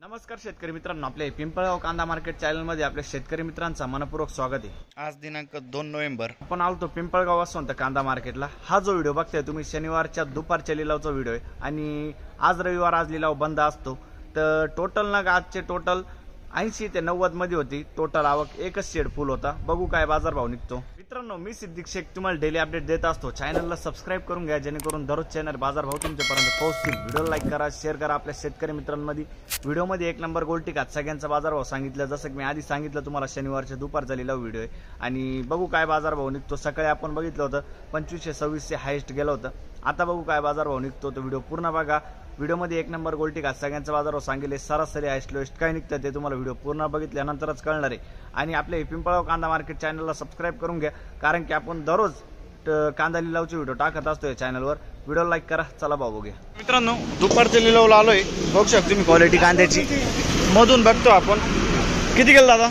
नमस्कार शेतकरी मित्रांनो, आपल्या पिंपळगाव कांदा मार्केट चॅनल मध्ये आपल्या शेतकरी मित्रांचा मनपूर्वक स्वागत आहे। आज दिनांक 2 नोव्हेंबर आपण आलतो पिंपळगाव वसंत कांदा मार्केटला। हा जो व्हिडिओ बघताय तुम्ही शनिवारच्या दुपारच्या लिलावचा व्हिडिओ आहे आणि आज रविवार, आज लिलाव बंद असतो। तर टोटल नग आजचे टोटल 80 ते 90 मध्ये होती टोटल आवक। एकच शेड फुल होता। बघू काय बाजार भाव निघतो। मित्रांनो, मी सिद्दीक शेख तुम्हाला डेली अपडेट देत असतो। चॅनलला सबस्क्राइब करून घ्या जेणेकरून दररोज चॅनल बाजार भाव तुमच्यापर्यंत पोहोचतील। व्हिडिओ लाईक करा, शेअर करा आपल्या शेतकरी मित्रांमध्ये। व्हिडिओमध्ये एक नंबर गोल्टी का सगळ्यांचा बाजार भाव सांगितलं, जसं की मी आधी सांगितलं तुम्हाला शनिवारच्या दुपारचा लिलाव व्हिडिओ आहे आणि बघू काय बाजार भाव निघतो। सकाळी आपण बघितलं होतं 2526 हायेस्ट गेलं होतं। आता बघू काय बाजार भाव निघतो। तो व्हिडिओ पूर्ण बघा। व्हिडिओमध्ये एक नंबर गोल्टी का सगळ्यांचा बाजार भाव सांगितले, सरासरी हायेस्ट लोएस्ट काय निघतं ते तुम्हाला व्हिडिओ पूर्ण बघितल्यानंतरच कळणार आहे। आणि आपल्या पिंपळगाव कांदा मार्केट चॅनलला सबस्क्राइब करून घ्या, कारण की आपण दररोज कांदा लिलावचे व्हिडिओ टाकत असतो या चॅनलवर। व्हिडिओ लाईक करा, चला भाऊ बघूया। मित्रांनो, दुपारच्या लिलावला आलोय। बघू शकतो तुम्ही क्वालिटी कांद्याची मधून बघतो आपण। किती गेलं दादा?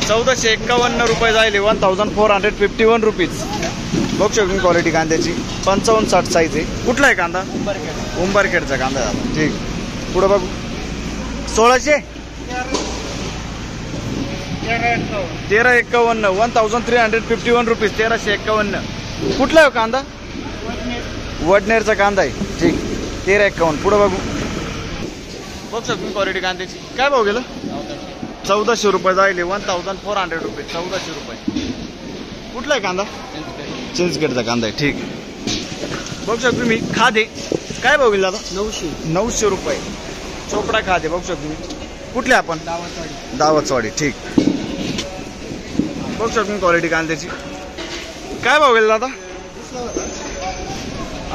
1451 रुपये जायले, 1451 रुपीज। बघू शकतो क्वालिटी कांद्याची 55-60 साईज आहे। कुठला आहे कांदा? उंबरखेडचा कांदा दादा। ठीक, पुढे बघू। 1600 1351 1351 रुपीज। 1351 कुठला आहे कांदा? वडनेरचा कांदा आहे। ठीक, 1351 पुढे बघू। बघू शकतो क्वालिटी कांद्याची काय भाव गेलं? 1400 रुपये जायले, 1400 रुपये। 1400 रुपये कुठला आहे कांदा? चिंचखेडचा कांदा आहे। ठीक, बघू शकतो मी। खादे काय भाव गेला दादा? 900 रुपये चोपडा खादे। बघू शकतो मी। कुठले आपण? दावतवाडी। ठीक, बघू शकतो मी क्वालिटी कांद्याची काय भाव गेला दादा?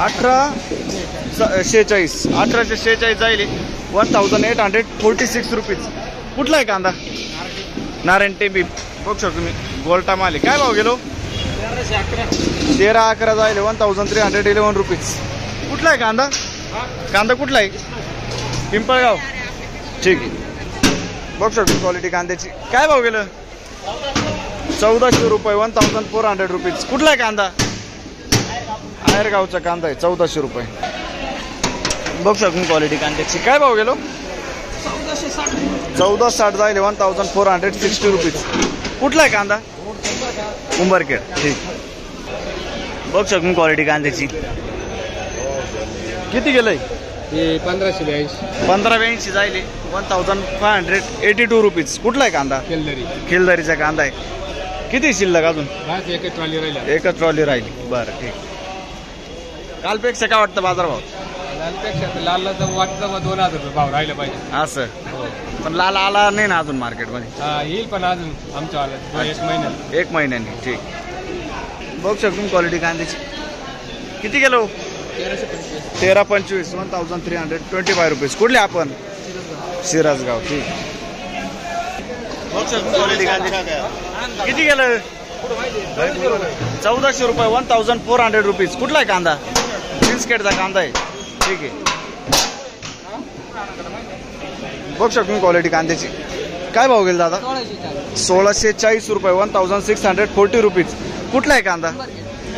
1846 1846 जाईल, 1846 रुपीज। कुठला आहे कांदा? नारायण टेबी। बघू शकतो मी। गोल्टा माल काय भाव गेलो? 1311 जाईल, 1311 रुपीज। कुठला आहे कांदा? कांदा कुठला आहे? पिंपळगाव। ठीक आहे, बघू शकतो क्वालिटी कांद्याची काय भाव गेलं? 1400 रुपये, 1400 रुपीज। कुठला आहे कांदा? आयरगावचा कांदा आहे, 1400 रुपये। बघू शकतो क्वालिटी कांद्याची काय भाव गेलो? 1460 जाईल, 1460 रुपीज। कुठला आहे कांदा? उंबरखेड। ठीक, बघू शकतो क्वालिटी कांद्याची किती गेलंय? 1582 जाईल, 1582 रुपीज। कुठला आहे कांदा? खिलदरीचा कांदा आहे। किती शिल्लक अजून? एकच ट्रॉली राहिली। बरं, ठीक। कालपेक्षा काय वाटतं बाजार भाव? लाल वाटतं 2000 रुपये भाव राहिला पाहिजे असं, पण लाल आला नाही ना अजून मार्केटमध्ये? येईल पण अजून आमच्या आला 1 महिन्याने। ठीक, बघू शकतो क्वालिटी कांद्याची किती गेलो? 1325 1325 रुपीज। कुठले आपण? सिराजगाव। ठीक, बघू शकतो क्वालिटी कांद्याची किती गेलं? 1400 रुपये, 1400 रुपीज। कुठला आहे कांदा? चिंचखेडचा कांदा आहे। ठीक आहे, बघू शकतो क्वालिटी कांद्याची काय भाव गेला दादा? 1640 रुपये, 1640 रुपीज। कुठला आहे कांदा?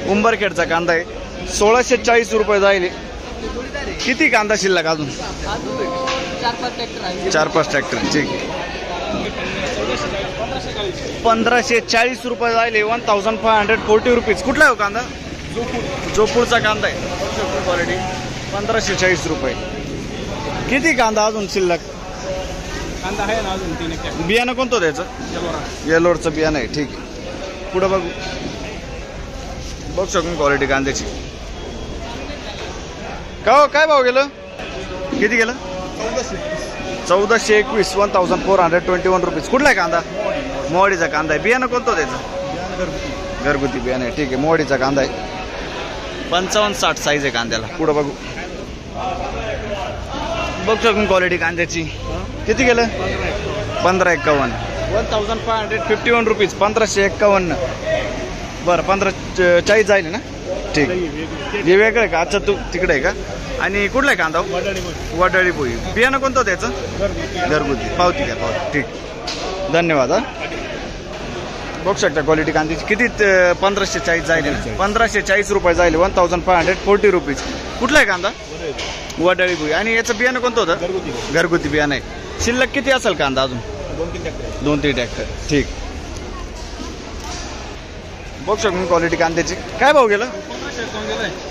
उंबरखेडचा कांदा आहे। 1640 रुपये जाईल। किती कांदा शिल्लक अजून? 4-5 ट्रॅक्टर। ठीक, 1540 रुपये जाईल, 1540 रुपीज। कुठला आहे कांदा? जोपूरचा कांदा आहे। क्वालिटी 1540 रुपये। किती कांदा अजून शिल्लक? कांदा आहे ना अजून 3 बियाणं कोणतं त्याचं? येलोरचं बियाणं आहे। ठीक आहे, पुढे बघू। बघू शकतो क्वालिटी कांद्याची काय भाव गेलं? किती गेलं? 1421 1421 रुपीज। कुठला आहे कांदा? मोवाडीचा कांदा आहे। बियाणं कोणतं त्याचं? घरगुती बियाणं आहे। ठीक आहे, मोवाडीचा कांदा आहे। 55-60 साईज आहे कांद्याला। पुढे बघू। बघू शकतो क्वालिटी कांद्याची किती गेलं? 1551 1551 रुपीज। 1551 बरं, 1540 जाईल ना? ठीक, हे वेगळं आहे का? अच्छा, तू तिकडे आहे का? आणि कुठला आहे कांदा? वडाळी पोळी। बियाणं कोणतं त्याचं? घरगुती। पावती घ्या, पावती। ठीक, धन्यवाद। बघू शकता क्वालिटी कांद्याची किती 1540 जाईल 1540 रुपये जाईल 1540 रुपीज. कुठला आहे कांदा? वडाळी भुई. आणि याचं बियाणं कोणतं होतं? घरगुती बियाणं आहे. शिल्लक किती असेल कांदा अजून? 2-3 ट्रॅक्टर. ठीक. बघू शकतो क्वालिटी कांद्याची. काय भाव गेलं?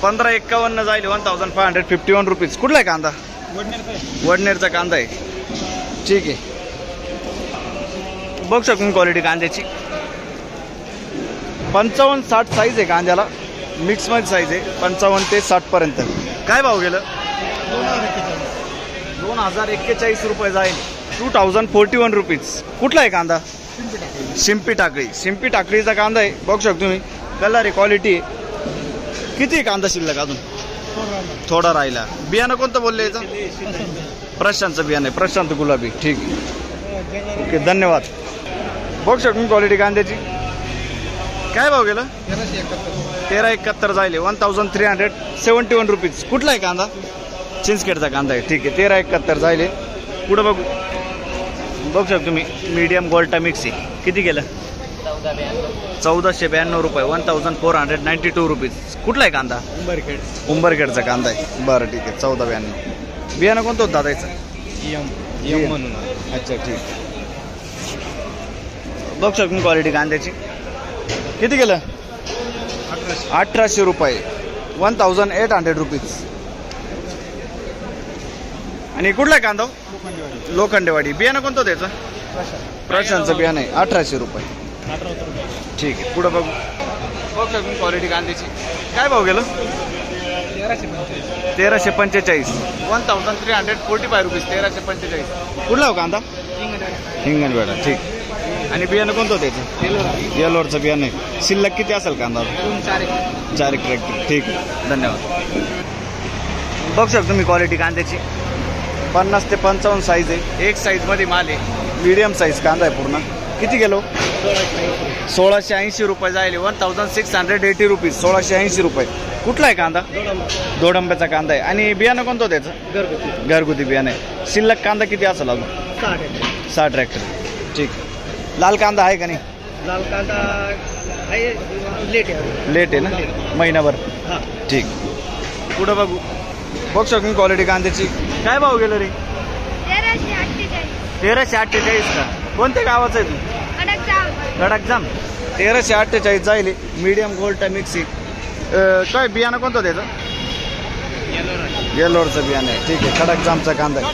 1551 जाईल 1551 रुपीज. कुठला आहे कांदा? वडनेरचा कांदा आहे. ठीक आहे. बघू शकतो क्वालिटी कांद्याची 55-60 साईज आहे कांद्याला. मिक्स मध्ये साईज आहे 55 ते 60 पर्यंत. काय भाव गेलं? 2041 रुपये जाईल 2041 रुपीज. कुठला आहे कांदा? शिंपी टाकळी. शिंपी टाकळीचा कांदा आहे. बघू शकतो तुम्ही. कलर आहे, क्वालिटी आहे. किती कांदा शिल्लक अजून? थोडा राहिला. बियाणं कोणतं बोलले याचं? प्रशांतचं बियाणं आहे. प्रशांत गुलाबी. ठीक आहे. ओके, धन्यवाद. बघू शकतो क्वालिटी कांद्याची. काय भाव गेलं? 1371 जाईल 1371 रुपीज. कुठला आहे कांदा? चिंचखेडचा कांदा आहे. ठीक आहे. 1371 जाईल. पुढं बघू. बघू शकतो तुम्ही. मीडियम गोल्टा मिक्स आहे. किती गेलं? 1492 रुपये 1492 रुपीज. कुठला आहे कांदा? उंबरखेडचा कांदा आहे. बरं, ठीक आहे. 1492. बियाणं कोणतं होतं दादायचं? म्हणून. अच्छा, ठीक. बघू शकतो क्वालिटी कांद्याची. किती गेलं? 1800 रुपये 1800 रुपीज. आणि कुठला कांदा? लोखंडेवाडी. बियाणं कोणतं त्याचं? प्रशांतचं बियाणं आहे. 1800 रुपये. ठीक आहे. पुढं बघू. बघू शकतो क्वालिटी कांद्याची. काय भाव गेलं? 1345 1345 रुपीज. 1345. कुठला हो कांदा? हिंगणवेडा. ठीक. आणि बियाणं कोणतं होतं त्याचं? येलोरचं बियाणं आहे. शिल्लक किती असेल कांदा? 4 ट्रॅक्टर. ठीक. धन्यवाद. बघू शकतो मी क्वालिटी कांद्याची 50 ते 55 साईज आहे. एक साईजमध्ये माल आहे. मीडियम साईज कांदा आहे पूर्ण. किती गेलो? 1680 रुपये जाईल 1680 रुपीज. 1680 रुपये. कुठला आहे कांदा? दोडंब्याचा कांदा आहे. आणि बियाणं कोणतं होतं त्याचं? घरगुती बियाणं आहे. शिल्लक कांदा किती असेल अजून? 6 ट्रॅक्टर. ठीक. लाल कांदा आहे का नाही? लाल कांदा लेट आहे ना? महिनाभर. ठीक. पुढं बघू. बघू शकतो क्वालिटी कांद्याची. काय भाव गेलं रे? 1348 का? कोणत्या गावाचं आहे तू? कडकजाम. 1348 जाईल. मीडियम गोल्टा मिक्सी. काय बियाणं कोणतं त्याचं? येलोरचं बियाणं आहे. ठीक आहे. कडकजामचा कांदा आहे.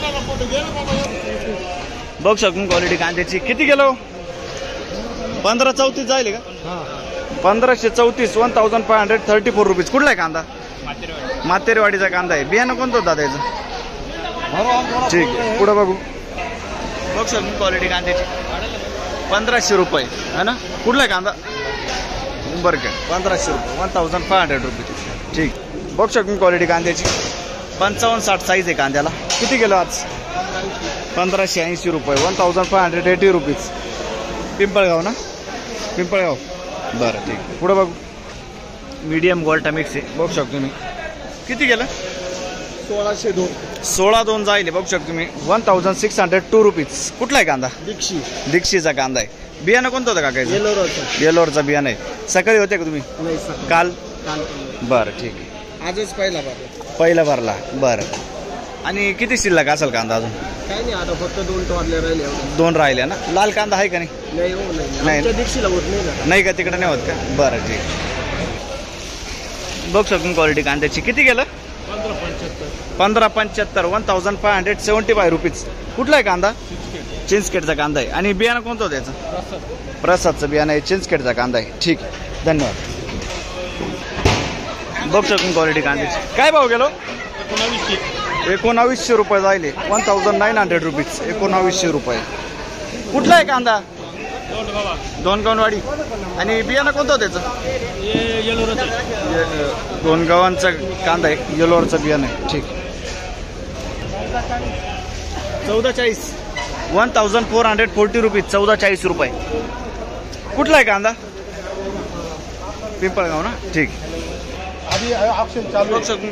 बघू शकतो क्वालिटी कांद्याची. किती गेलो? 1534 जाईल का? 1534 1534 रुपीज. कुठला आहे कांदा? मातेरवाडीचा कांदा आहे. बियाणं कोणतं होतं दादा याचं? ठीक आहे. पुढं बघू. बघू शकतो क्वालिटी कांद्याची 1500 रुपये है ना? कुठला आहे कांदा? उंबरखेड. 1500 रुपये 1500 रुपीज. ठीक. बघू शकतो क्वालिटी कांद्याची 55-60 साईज आहे कांद्याला. किती गेलं आज? 1580 रुपये 1580 रुपीज. पिंपळगाव ना? पिंपळगाव. बरं, ठीक. पुढं बघू. मीडियम गोल्टा मिक्स आहे. बघू शकतो तुम्ही. किती गेलं? 1602 जाईल. बघू शकतो तुम्ही 1602 रुपीज. कुठला आहे कांदा? दीक्षीचा कांदा आहे. बियाणं कोणतं होतं काकायचं? येलोरचं बियाणं आहे. सकाळी होते का तुम्ही? काल. बरं, ठीक आहे. आजच पहिला भरला. बरं. आणि किती शिल्लक असेल कांदा अजून? काय नाही, आता फक्त 2 टोरले राहिले. 2 राहिले ना? लाल कांदा आहे का नाही? नाही. दीक्षीला होत नाही ना? नाही का? तिकडे नाही होत का? बरं, ठीक. बघू शकतो क्वालिटी कांद्याची. किती गेलं? 1575 1575 रुपीज. कुठला आहे कांदा? चिंचखेडचा कांदा आहे. आणि बियाणं कोणतं होतं त्याचं? प्रसादचं बियाणं आहे. चिंचखेडचा कांदा आहे. ठीक. धन्यवाद. बघू शकतो क्वालिटी कांद्याची. काय भाव गेलो? 1900 रुपये जाईल 1900 रुपीज. 1900 रुपये. कुठला आहे कांदा? दोनगाववाडी. आणि बियाणं कोणतं त्याचं? दोनगावांचा कांदा आहे. येलोरचं बियाणं आहे. ठीक. 1440 1440 रुपीज. 1440 रुपये. कुठला आहे कांदा? पिंपळगाव ना? ठीक.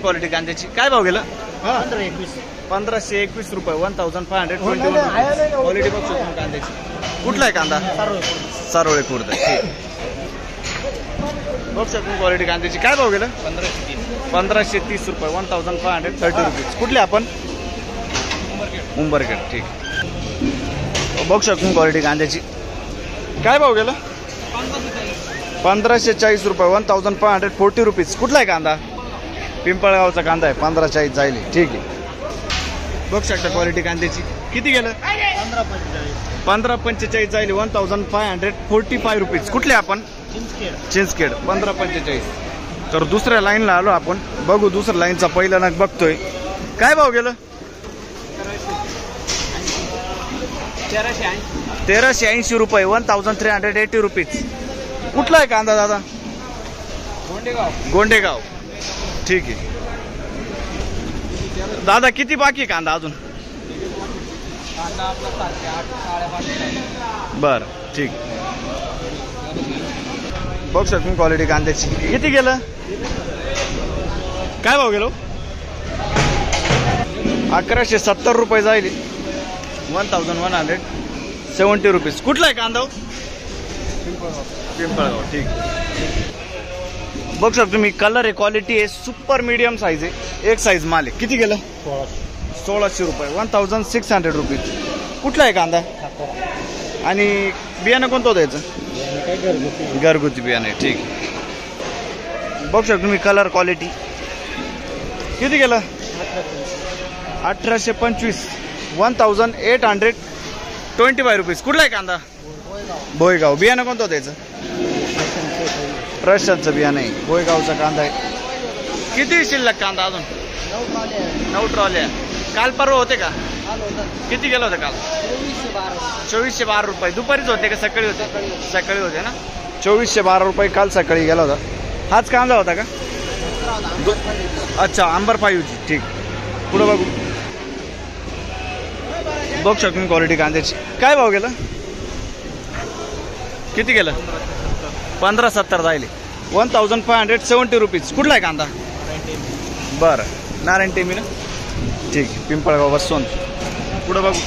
क्वालिटी कांद्याची. काय भाव गेला? 1521 रुपये 1521 क्वालिटी बघू शकतो कांद्याची. कुठला आहे कांदा? सारोळे खुर्द. बघू शकतो क्वालिटी कांद्याची. काय भाव गेलं? 1530 रुपये 1530 रुपीज. कुठले आपण? उंबरखेड. ठीक. बघू शकतो क्वालिटी कांद्याची. काय भाव गेलं? 1540 रुपये 1540 रुपीज. कुठला आहे कांदा? पिंपळगावचा कांदा आहे. 1540 जाईल. ठीक आहे. बघू शकता क्वालिटी कांद्याची. किती गेलं? 1545 जाईल 1545 रुपीज. कुठले आपण? चिंचखेड. 1545. तर दुसऱ्या लाईनला आलो आपण. बघू दुसऱ्या लाईनचा पहिला नग बघतोय. काय भाव गेलं? 1380 रुपये 1380 रुपीज. कुठला आहे कांदा दादा? गोंडेगाव. ठीक आहे दादा. किती बाकी आहे कांदा अजून? बर. ठीक. बघू शकतो क्वालिटी कांद्याची. किती गेलं? काय भाव गेलो? 1170 रुपये जाईल 1170 रुपीज. कुठला आहे कांदा? पिंपळगाव. ठीक. बघू शकतो तुम्ही. कलर आहे, क्वालिटी आहे, सुपर मीडियम साईज आहे. एक साईज माल आहे. किती गेलं? 1600 रुपये 1600 रुपीज. कुठला आहे कांदा? आणि बियाणं कोणतं होतं याचं? घरगुती बियाणं आहे. ठीक. बघू शकतो तुम्ही. Colour quality. किती गेलं? 1825 1825 रुपीज. कुठला आहे कांदा? भोयगाव. बियाणं कोणतं होतं याचं? रशाचं बियाणं आहे. भोयगावचा कांदा आहे. किती शिल्लक कांदा अजून? 9 ट्रॉल्या. काल परवा होते का? किती गेलं होतं काल? 2412 रुपये. दुपारीच होते का सकाळी होते? सकाळी होते ना. 2412 रुपये काल सकाळी गेला होता. हाच कांदा होता का? अच्छा. अंबर 5G. ठीक. पुढं बघू. बघू शकतो क्वालिटी कांद्याची. काय भाव गेलं? किती गेलं? 1570 जाईल 1570 रुपीज. कुठला आहे कांदा? बरं. नारायण टेमी ना. ठीक. पिंपळगाव बसवंत. पुढं बघू.